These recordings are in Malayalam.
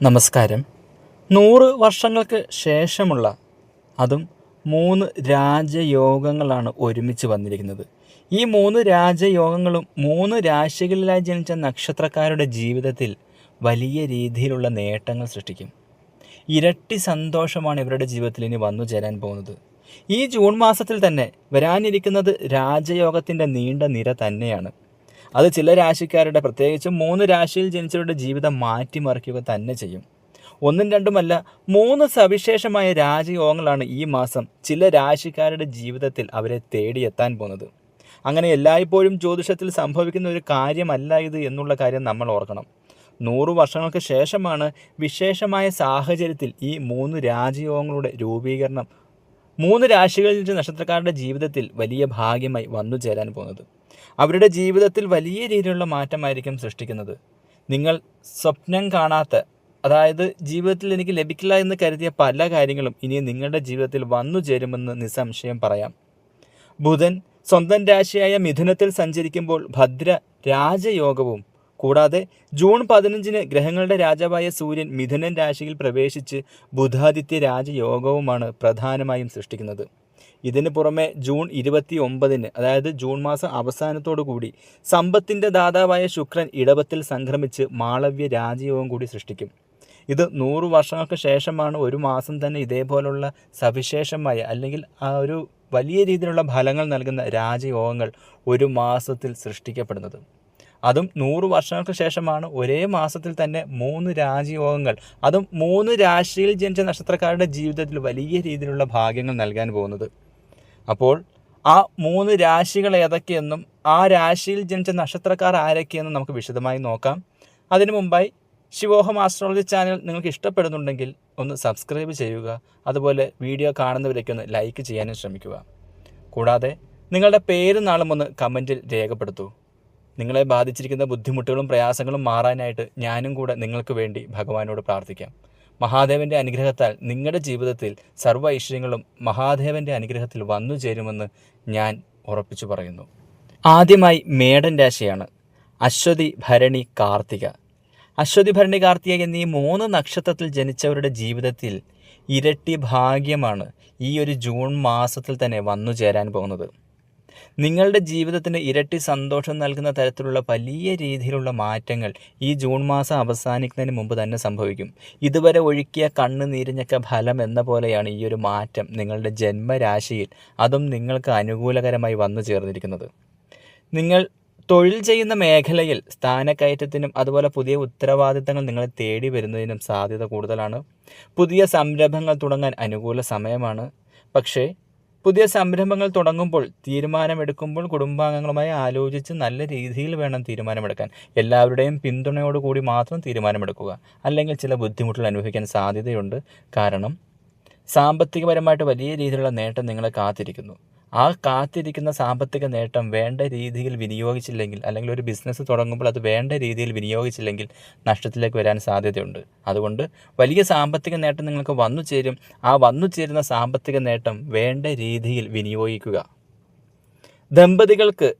നമസ്കാരം. 100 വർഷങ്ങൾക്ക് ശേഷമുള്ള അതും 3 രാജയോഗങ്ങളാണ് ഒരുമിച്ച് വന്നിരിക്കുന്നത്. ഈ 3 രാജയോഗങ്ങളും 3 രാശികളിലായി ജനിച്ച നക്ഷത്രക്കാരുടെ ജീവിതത്തിൽ വലിയ രീതിയിലുള്ള നേട്ടങ്ങൾ സൃഷ്ടിക്കും. ഇരട്ടി സന്തോഷമാണ് ഇവരുടെ ജീവിതത്തിൽ ഇനി വന്നു ചേരാൻ പോകുന്നത്. ഈ ജൂൺ മാസത്തിൽ തന്നെ വരാനിരിക്കുന്നത് രാജയോഗത്തിൻ്റെ നീണ്ട നിര തന്നെയാണ്. അത് ചില രാശിക്കാരുടെ, പ്രത്യേകിച്ചും 3 രാശിയിൽ ജനിച്ചവരുടെ ജീവിതം മാറ്റിമറിക്കുക തന്നെ ചെയ്യും. ഒന്നും രണ്ടുമല്ല, 3 സവിശേഷമായ രാജയോഗങ്ങളാണ് ഈ മാസം ചില രാശിക്കാരുടെ ജീവിതത്തിൽ അവരെ തേടിയെത്താൻ പോകുന്നത്. അങ്ങനെ എല്ലായ്പ്പോഴും ജ്യോതിഷത്തിൽ സംഭവിക്കുന്ന ഒരു കാര്യമല്ല ഇത് എന്നുള്ള കാര്യം നമ്മൾ ഓർക്കണം. 100 വർഷങ്ങൾക്ക് ശേഷമാണ് വിശേഷമായ സാഹചര്യത്തിൽ ഈ 3 രാജയോഗങ്ങളുടെ രൂപീകരണം 3 രാശികളിൽ നക്ഷത്രക്കാരുടെ ജീവിതത്തിൽ വലിയ ഭാഗ്യമായി വന്നു ചേരാൻ പോകുന്നത്. അവരുടെ ജീവിതത്തിൽ വലിയ രീതിയിലുള്ള മാറ്റമായിരിക്കും സൃഷ്ടിക്കുന്നത്. നിങ്ങൾ സ്വപ്നം കാണാത്ത, അതായത് ജീവിതത്തിൽ എനിക്ക് ലഭിക്കില്ല എന്ന് കരുതിയ പല കാര്യങ്ങളും ഇനി നിങ്ങളുടെ ജീവിതത്തിൽ വന്നു ചേരുമെന്ന് നിസ്സംശയം പറയാം. ബുധൻ സ്വന്തം രാശിയായ മിഥുനത്തിൽ സഞ്ചരിക്കുമ്പോൾ ഭദ്ര രാജയോഗവും, കൂടാതെ ജൂൺ 15 ഗ്രഹങ്ങളുടെ രാജാവായ സൂര്യൻ മിഥുനൻ രാശിയിൽ പ്രവേശിച്ച് ബുധാദിത്യ രാജയോഗവുമാണ് പ്രധാനമായും സൃഷ്ടിക്കുന്നത്. ഇതിന് പുറമെ ജൂൺ 29, അതായത് ജൂൺ മാസം അവസാനത്തോടു കൂടി സമ്പത്തിൻ്റെ ദാതാവായ ശുക്രൻ ഇടവത്തിൽ സംക്രമിച്ച് മാളവ്യ രാജയോഗം കൂടി സൃഷ്ടിക്കും. ഇത് 100 വർഷങ്ങൾക്ക് ശേഷമാണ് ഒരു മാസം തന്നെ ഇതേപോലുള്ള സവിശേഷമായ, അല്ലെങ്കിൽ ആ ഒരു വലിയ രീതിയിലുള്ള ഫലങ്ങൾ നൽകുന്ന രാജയോഗങ്ങൾ ഒരു മാസത്തിൽ സൃഷ്ടിക്കപ്പെടുന്നത്. അതും 100 വർഷങ്ങൾക്ക് ശേഷമാണ് ഒരേ മാസത്തിൽ തന്നെ 3 രാജയോഗങ്ങൾ, അതും 3 രാശിയിൽ ജനിച്ച നക്ഷത്രക്കാരുടെ ജീവിതത്തിൽ വലിയ രീതിയിലുള്ള ഭാഗ്യങ്ങൾ നൽകാൻ പോകുന്നത്. അപ്പോൾ ആ 3 രാശികൾ ഏതൊക്കെയെന്നും ആ രാശിയിൽ ജനിച്ച നക്ഷത്രക്കാർ ആരൊക്കെയെന്നും നമുക്ക് വിശദമായി നോക്കാം. അതിനു മുമ്പായി ശിവോഹം ആസ്ട്രോളജി ചാനൽ നിങ്ങൾക്ക് ഇഷ്ടപ്പെടുന്നുണ്ടെങ്കിൽ ഒന്ന് സബ്സ്ക്രൈബ് ചെയ്യുക. അതുപോലെ വീഡിയോ കാണുന്നവരേക്ക് ഒന്ന് ലൈക്ക് ചെയ്യാനും ശ്രമിക്കുക. കൂടാതെ നിങ്ങളുടെ പേരും നാളും ഒന്ന് കമൻറ്റിൽ രേഖപ്പെടുത്തൂ. നിങ്ങളെ ബാധിച്ചിരിക്കുന്ന ബുദ്ധിമുട്ടുകളും പ്രയാസങ്ങളും മാറാനായിട്ട് ഞാനും കൂടെ നിങ്ങൾക്ക് വേണ്ടി ഭഗവാനോട് പ്രാർത്ഥിക്കാം. മഹാദേവൻ്റെ അനുഗ്രഹത്താൽ നിങ്ങളുടെ ജീവിതത്തിൽ സർവ്വ ഐശ്വര്യങ്ങളും മഹാദേവൻ്റെ അനുഗ്രഹത്തിൽ വന്നു ചേരുമെന്ന് ഞാൻ ഉറപ്പിച്ചു പറയുന്നു. ആദ്യമായി മേടൻ രാശിയാണ്. അശ്വതി, ഭരണി, കാർത്തിക. അശ്വതി, ഭരണി, കാർത്തിക എന്നീ 3 നക്ഷത്രത്തിൽ ജനിച്ചവരുടെ ജീവിതത്തിൽ ഇരട്ടി ഭാഗ്യമാണ് ഈ ഒരു ജൂൺ മാസത്തിൽ തന്നെ വന്നു ചേരാൻ പോകുന്നത്. നിങ്ങളുടെ ജീവിതത്തിന് ഇരട്ടി സന്തോഷം നൽകുന്ന തരത്തിലുള്ള വലിയ രീതിയിലുള്ള മാറ്റങ്ങൾ ഈ ജൂൺ മാസം അവസാനിക്കുന്നതിന് മുമ്പ് തന്നെ സംഭവിക്കും. ഇതുവരെ ഒഴുക്കിയ കണ്ണുനീരിഞ്ഞൊക്കെ ഫലം എന്ന പോലെയാണ് ഈ ഒരു മാറ്റം നിങ്ങളുടെ ജന്മരാശിയിൽ, അതും നിങ്ങൾക്ക് അനുകൂലകരമായി വന്നു ചേർന്നിരിക്കുന്നത്. നിങ്ങൾ തൊഴിൽ ചെയ്യുന്ന മേഖലയിൽ സ്ഥാനക്കയറ്റത്തിനും അതുപോലെ പുതിയ ഉത്തരവാദിത്തങ്ങൾ നിങ്ങളെ തേടി വരുന്നതിനും സാധ്യത കൂടുതലാണ്. പുതിയ സംരംഭങ്ങൾ തുടങ്ങാൻ അനുകൂല സമയമാണ്. പക്ഷേ പുതിയ സംരംഭങ്ങൾ തുടങ്ങുമ്പോൾ, തീരുമാനമെടുക്കുമ്പോൾ കുടുംബാംഗങ്ങളുമായി ആലോചിച്ച് നല്ല രീതിയിൽ വേണം തീരുമാനമെടുക്കാൻ. എല്ലാവരുടെയും പിന്തുണയോടുകൂടി മാത്രം തീരുമാനമെടുക്കുക, അല്ലെങ്കിൽ ചില ബുദ്ധിമുട്ടുകൾ അനുഭവിക്കാൻ സാധ്യതയുണ്ട്. കാരണം സാമ്പത്തികപരമായിട്ട് വലിയ രീതിയിലുള്ള നേട്ടം നിങ്ങളെ കാത്തിരിക്കുന്നു. ആ കാത്തിരിക്കുന്ന സാമ്പത്തിക നേട്ടം വേണ്ട രീതിയിൽ വിനിയോഗിച്ചില്ലെങ്കിൽ, അല്ലെങ്കിൽ ഒരു ബിസിനസ് തുടങ്ങുമ്പോൾ അത് വേണ്ട രീതിയിൽ വിനിയോഗിച്ചില്ലെങ്കിൽ നഷ്ടത്തിലേക്ക് വരാൻ സാധ്യതയുണ്ട്. അതുകൊണ്ട് വലിയ സാമ്പത്തിക നേട്ടം നിങ്ങൾക്ക് വന്നു ചേരും. ആ വന്നു ചേരുന്ന സാമ്പത്തിക നേട്ടം വേണ്ട രീതിയിൽ വിനിയോഗിക്കുക. ദമ്പതികൾക്ക്,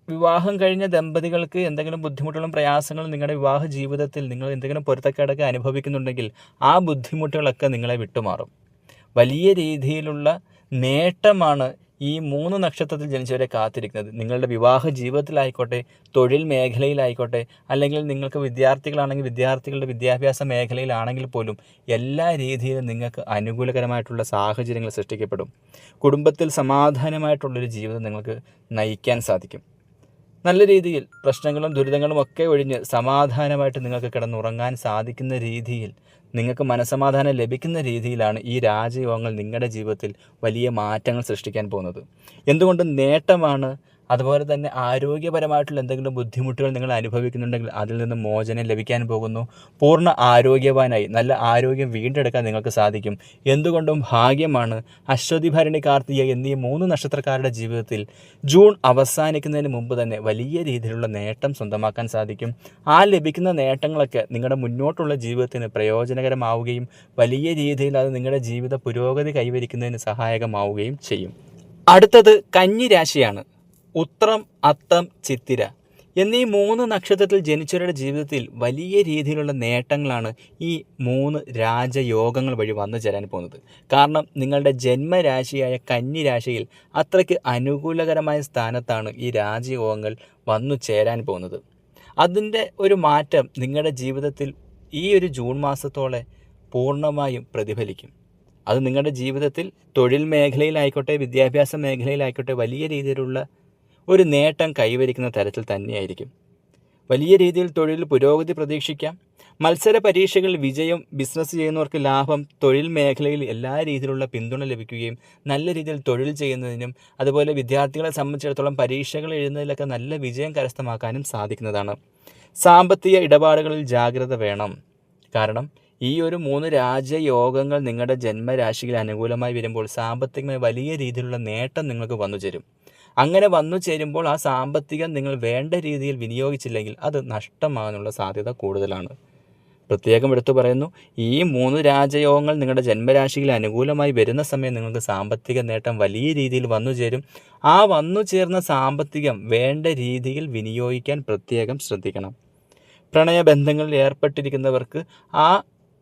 വിവാഹം കഴിഞ്ഞ ദമ്പതികൾക്ക് എന്തെങ്കിലും ബുദ്ധിമുട്ടുകളും പ്രയാസങ്ങളും നിങ്ങളുടെ വിവാഹ ജീവിതത്തിൽ നിങ്ങൾ എന്തെങ്കിലും പൊരുത്തക്കേടൊക്കെ അനുഭവിക്കുന്നുണ്ടെങ്കിൽ ആ ബുദ്ധിമുട്ടുകളൊക്കെ നിങ്ങളെ വിട്ടുമാറും. വലിയ രീതിയിലുള്ള നേട്ടമാണ് ഈ 3 നക്ഷത്രത്തിൽ ജനിച്ചവരെ കാത്തിരിക്കുന്നത്. നിങ്ങളുടെ വിവാഹ ജീവിതത്തിലായിക്കോട്ടെ, തൊഴിൽ മേഖലയിലായിക്കോട്ടെ, അല്ലെങ്കിൽ നിങ്ങൾക്ക് വിദ്യാർത്ഥികളാണെങ്കിൽ വിദ്യാർത്ഥികളുടെ വിദ്യാഭ്യാസ മേഖലയിലാണെങ്കിൽ പോലും എല്ലാ രീതിയിലും നിങ്ങൾക്ക് അനുകൂലകരമായിട്ടുള്ള സാഹചര്യങ്ങൾ സൃഷ്ടിക്കപ്പെടും. കുടുംബത്തിൽ സമാധാനമായിട്ടുള്ളൊരു ജീവിതം നിങ്ങൾക്ക് നയിക്കാൻ സാധിക്കും. നല്ല രീതിയിൽ പ്രശ്നങ്ങളും ദുരിതങ്ങളും ഒക്കെ ഒഴിഞ്ഞ് സമാധാനമായിട്ട് നിങ്ങൾക്ക് കിടന്നുറങ്ങാൻ സാധിക്കുന്ന രീതിയിൽ, നിങ്ങൾക്ക് മനസ്സമാധാനം ലഭിക്കുന്ന രീതിയിലാണ് ഈ രാജയോഗങ്ങൾ നിങ്ങളുടെ ജീവിതത്തിൽ വലിയ മാറ്റങ്ങൾ സൃഷ്ടിക്കാൻ പോകുന്നത്. എന്തുകൊണ്ടും നേട്ടമാണ്. അതുപോലെ തന്നെ ആരോഗ്യപരമായിട്ടുള്ള എന്തെങ്കിലും ബുദ്ധിമുട്ടുകൾ നിങ്ങൾ അനുഭവിക്കുന്നുണ്ടെങ്കിൽ അതിൽ നിന്ന് മോചനം ലഭിക്കാൻ പോകുന്നു. പൂർണ്ണ ആരോഗ്യവാനായി നല്ല ആരോഗ്യം വീണ്ടെടുക്കാൻ നിങ്ങൾക്ക് സാധിക്കും. എന്തുകൊണ്ടും ഭാഗ്യമാണ്. അശ്വതി, ഭരണി, കാർത്തിക എന്നീ 3 നക്ഷത്രക്കാരുടെ ജീവിതത്തിൽ ജൂൺ അവസാനിക്കുന്നതിന് മുമ്പ് തന്നെ വലിയ രീതിയിലുള്ള നേട്ടം സ്വന്തമാക്കാൻ സാധിക്കും. ആ ലഭിക്കുന്ന നേട്ടങ്ങളൊക്കെ നിങ്ങളുടെ മുന്നോട്ടുള്ള ജീവിതത്തിന് പ്രയോജനകരമാവുകയും വലിയ രീതിയിൽ അത് നിങ്ങളുടെ ജീവിത പുരോഗതി കൈവരിക്കുന്നതിന് സഹായകമാവുകയും ചെയ്യും. അടുത്തത് കന്നി രാശിയാണ്. ഉത്രം, അത്തം, ചിത്തിര എന്നീ 3 നക്ഷത്രത്തിൽ ജനിച്ചവരുടെ ജീവിതത്തിൽ വലിയ രീതിയിലുള്ള നേട്ടങ്ങളാണ് ഈ 3 രാജയോഗങ്ങൾ വഴി വന്നു ചേരാൻ പോകുന്നത്. കാരണം നിങ്ങളുടെ ജന്മരാശിയായ കന്നി രാശിയിൽ അത്രയ്ക്ക് അനുകൂലകരമായ സ്ഥാനത്താണ് ഈ രാജയോഗങ്ങൾ വന്നു ചേരാൻ പോകുന്നത്. അതിൻ്റെ ഒരു മാറ്റം നിങ്ങളുടെ ജീവിതത്തിൽ ഈ ഒരു ജൂൺ മാസത്തോടെ പൂർണ്ണമായും പ്രതിഫലിക്കും. അത് നിങ്ങളുടെ ജീവിതത്തിൽ തൊഴിൽ മേഖലയിലായിക്കോട്ടെ, വിദ്യാഭ്യാസ മേഖലയിലായിക്കോട്ടെ വലിയ രീതിയിലുള്ള ഒരു നേട്ടം കൈവരിക്കുന്ന തരത്തിൽ തന്നെയായിരിക്കും. വലിയ രീതിയിൽ തൊഴിൽ പുരോഗതി പ്രതീക്ഷിക്കാം. മത്സര പരീക്ഷകളിൽ വിജയം, ബിസിനസ് ചെയ്യുന്നവർക്ക് ലാഭം, തൊഴിൽ മേഖലയിൽ എല്ലാ രീതിയിലുള്ള പിന്തുണ ലഭിക്കുകയും നല്ല രീതിയിൽ തൊഴിൽ ചെയ്യുന്നതിനും അതുപോലെ വിദ്യാർത്ഥികളെ സംബന്ധിച്ചിടത്തോളം പരീക്ഷകൾ എഴുതുന്നതിലൊക്കെ നല്ല വിജയം കരസ്ഥമാക്കാനും സാധിക്കുന്നതാണ്. സാമ്പത്തിക ഇടപാടുകളിൽ ജാഗ്രത വേണം. കാരണം ഈ ഒരു 3 രാജയോഗങ്ങൾ നിങ്ങളുടെ ജന്മരാശിയിൽ അനുകൂലമായി വരുമ്പോൾ സാമ്പത്തികമായി വലിയ രീതിയിലുള്ള നേട്ടം നിങ്ങൾക്ക് വന്നു ചേരും. അങ്ങനെ വന്നു ചേരുമ്പോൾ ആ സാമ്പത്തികം നിങ്ങൾ വേണ്ട രീതിയിൽ വിനിയോഗിച്ചില്ലെങ്കിൽ അത് നഷ്ടമാകാനുള്ള സാധ്യത കൂടുതലാണ്. പ്രത്യേകം എടുത്തു പറയുന്നു, ഈ 3 രാജയോഗങ്ങൾ നിങ്ങളുടെ ജന്മരാശിയിൽ അനുകൂലമായി വരുന്ന സമയം നിങ്ങൾക്ക് സാമ്പത്തിക നേട്ടം വലിയ രീതിയിൽ വന്നു ചേരും. ആ വന്നു ചേർന്ന സാമ്പത്തികം വേണ്ട രീതിയിൽ വിനിയോഗിക്കാൻ പ്രത്യേകം ശ്രദ്ധിക്കണം. പ്രണയബന്ധങ്ങളിൽ ഏർപ്പെട്ടിരിക്കുന്നവർക്ക്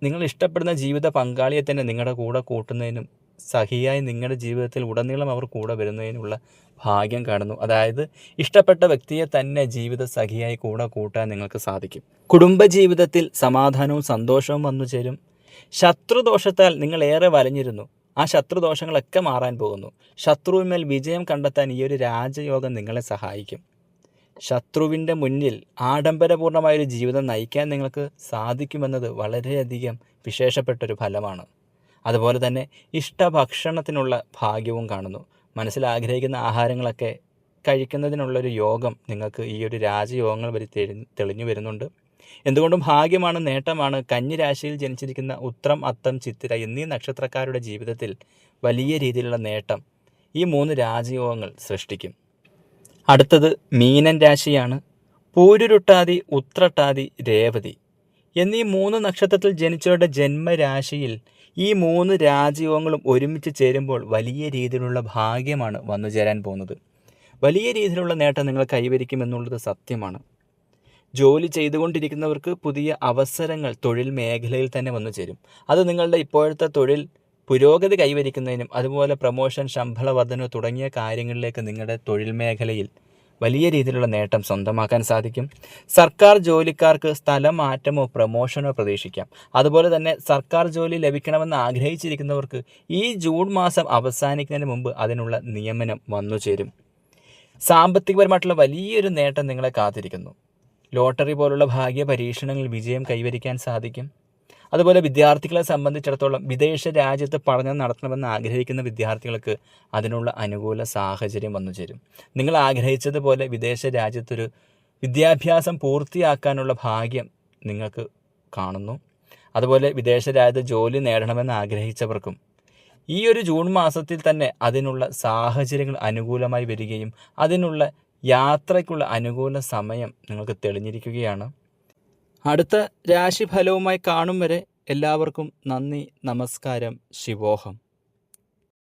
നിങ്ങൾ ഇഷ്ടപ്പെടുന്ന ജീവിത പങ്കാളിയെ തന്നെ നിങ്ങളുടെ കൂടെ കൂട്ടുന്നതിനും സഹിയായി നിങ്ങളുടെ ജീവിതത്തിൽ ഉടനീളം അവർ കൂടെ വരുന്നതിനുള്ള ഭാഗ്യം കാണുന്നു. അതായത് ഇഷ്ടപ്പെട്ട വ്യക്തിയെ തന്നെ ജീവിത സഖിയായി കൂടെ കൂട്ടാൻ നിങ്ങൾക്ക് സാധിക്കും. കുടുംബജീവിതത്തിൽ സമാധാനവും സന്തോഷവും വന്നു ചേരും. ശത്രുദോഷത്താൽ നിങ്ങൾ ഏറെ വലഞ്ഞിരുന്നു. ആ ശത്രുദോഷങ്ങളൊക്കെ മാറാൻ പോകുന്നു. ശത്രുവിന്മേൽ വിജയം കണ്ടെത്താൻ ഈ ഒരു രാജയോഗം നിങ്ങളെ സഹായിക്കും. ശത്രുവിൻ്റെ മുന്നിൽ ആഡംബരപൂർണമായൊരു ജീവിതം നയിക്കാൻ നിങ്ങൾക്ക് സാധിക്കുമെന്നത് വളരെയധികം വിശേഷപ്പെട്ടൊരു ഫലമാണ്. അതുപോലെ തന്നെ ഇഷ്ടഭക്ഷണത്തിനുള്ള ഭാഗ്യവും കാണുന്നു. മനസ്സിൽ ആഗ്രഹിക്കുന്ന ആഹാരങ്ങളൊക്കെ കഴിക്കുന്നതിനുള്ളൊരു യോഗം നിങ്ങൾക്ക് ഈ ഒരു രാജയോഗങ്ങൾ വഴി തെളിഞ്ഞു വരുന്നുണ്ട്. എന്തുകൊണ്ടും ഭാഗ്യമാണ്, നേട്ടമാണ്. കന്നി രാശിയിൽ ജനിച്ചിരിക്കുന്ന ഉത്രം, അത്തം, ചിത്തിര എന്നീ നക്ഷത്രക്കാരുടെ ജീവിതത്തിൽ വലിയ രീതിയിലുള്ള നേട്ടം ഈ 3 രാജയോഗങ്ങൾ സൃഷ്ടിക്കും. അടുത്തത് മീനൻ രാശിയാണ്. പൂരുരുട്ടാതി, ഉത്രട്ടാതി, രേവതി എന്നീ 3 നക്ഷത്രത്തിൽ ജനിച്ചവരുടെ ജന്മരാശിയിൽ ഈ 3 രാജയോഗങ്ങളും ഒരുമിച്ച് ചേരുമ്പോൾ വലിയ രീതിയിലുള്ള ഭാഗ്യമാണ് വന്നു ചേരാൻ പോകുന്നത്. വലിയ രീതിയിലുള്ള നേട്ടം നിങ്ങൾ കൈവരിക്കുമെന്നുള്ളത് സത്യമാണ്. ജോലി ചെയ്തുകൊണ്ടിരിക്കുന്നവർക്ക് പുതിയ അവസരങ്ങൾ തൊഴിൽ മേഖലയിൽ തന്നെ വന്നു ചേരും. അത് നിങ്ങളുടെ ഇപ്പോഴത്തെ തൊഴിൽ പുരോഗതി കൈവരിക്കുന്നതിനും അതുപോലെ പ്രമോഷൻ, ശമ്പള വർധന തുടങ്ങിയ കാര്യങ്ങളിലേക്ക് നിങ്ങളുടെ തൊഴിൽ മേഖലയിൽ വലിയ രീതിയിലുള്ള നേട്ടം സ്വന്തമാക്കാൻ സാധിക്കും. സർക്കാർ ജോലിക്കാർക്ക് സ്ഥലമാറ്റമോ പ്രമോഷനോ പ്രതീക്ഷിക്കാം. അതുപോലെ തന്നെ സർക്കാർ ജോലി ലഭിക്കണമെന്ന് ആഗ്രഹിച്ചിരിക്കുന്നവർക്ക് ഈ ജൂൺ മാസം അവസാനിക്കുന്നതിന് മുമ്പ് അതിനുള്ള നിയമനം വന്നു ചേരും. സാമ്പത്തികപരമായിട്ടുള്ള വലിയൊരു നേട്ടം നിങ്ങളെ കാത്തിരിക്കുന്നു. ലോട്ടറി പോലുള്ള ഭാഗ്യ പരീക്ഷണങ്ങളിൽ വിജയം കൈവരിക്കാൻ സാധിക്കും. അതുപോലെ വിദ്യാർത്ഥികളെ സംബന്ധിച്ചിടത്തോളം വിദേശ രാജ്യത്ത് പഠനം നടത്തണമെന്ന് ആഗ്രഹിക്കുന്ന വിദ്യാർത്ഥികൾക്ക് അതിനുള്ള അനുകൂല സാഹചര്യം വന്നു ചേരും. നിങ്ങൾ ആഗ്രഹിച്ചതുപോലെ വിദേശ രാജ്യത്തൊരു വിദ്യാഭ്യാസം പൂർത്തിയാക്കാനുള്ള ഭാഗ്യം നിങ്ങൾക്ക് കാണുന്നു. അതുപോലെ വിദേശ രാജ്യത്ത് ജോലി നേടണമെന്ന് ആഗ്രഹിച്ചവർക്കും ഈ ഒരു ജൂൺ മാസത്തിൽ തന്നെ അതിനുള്ള സാഹചര്യങ്ങൾ അനുകൂലമായി വരികയും അതിനുള്ള യാത്രയ്ക്കുള്ള അനുകൂല സമയം നിങ്ങൾക്ക് തെളിഞ്ഞിരിക്കുകയാണ്. അടുത്ത രാശിഫലവുമായി കാണും വരെ എല്ലാവർക്കും നന്ദി, നമസ്കാരം, ശിവോഹം.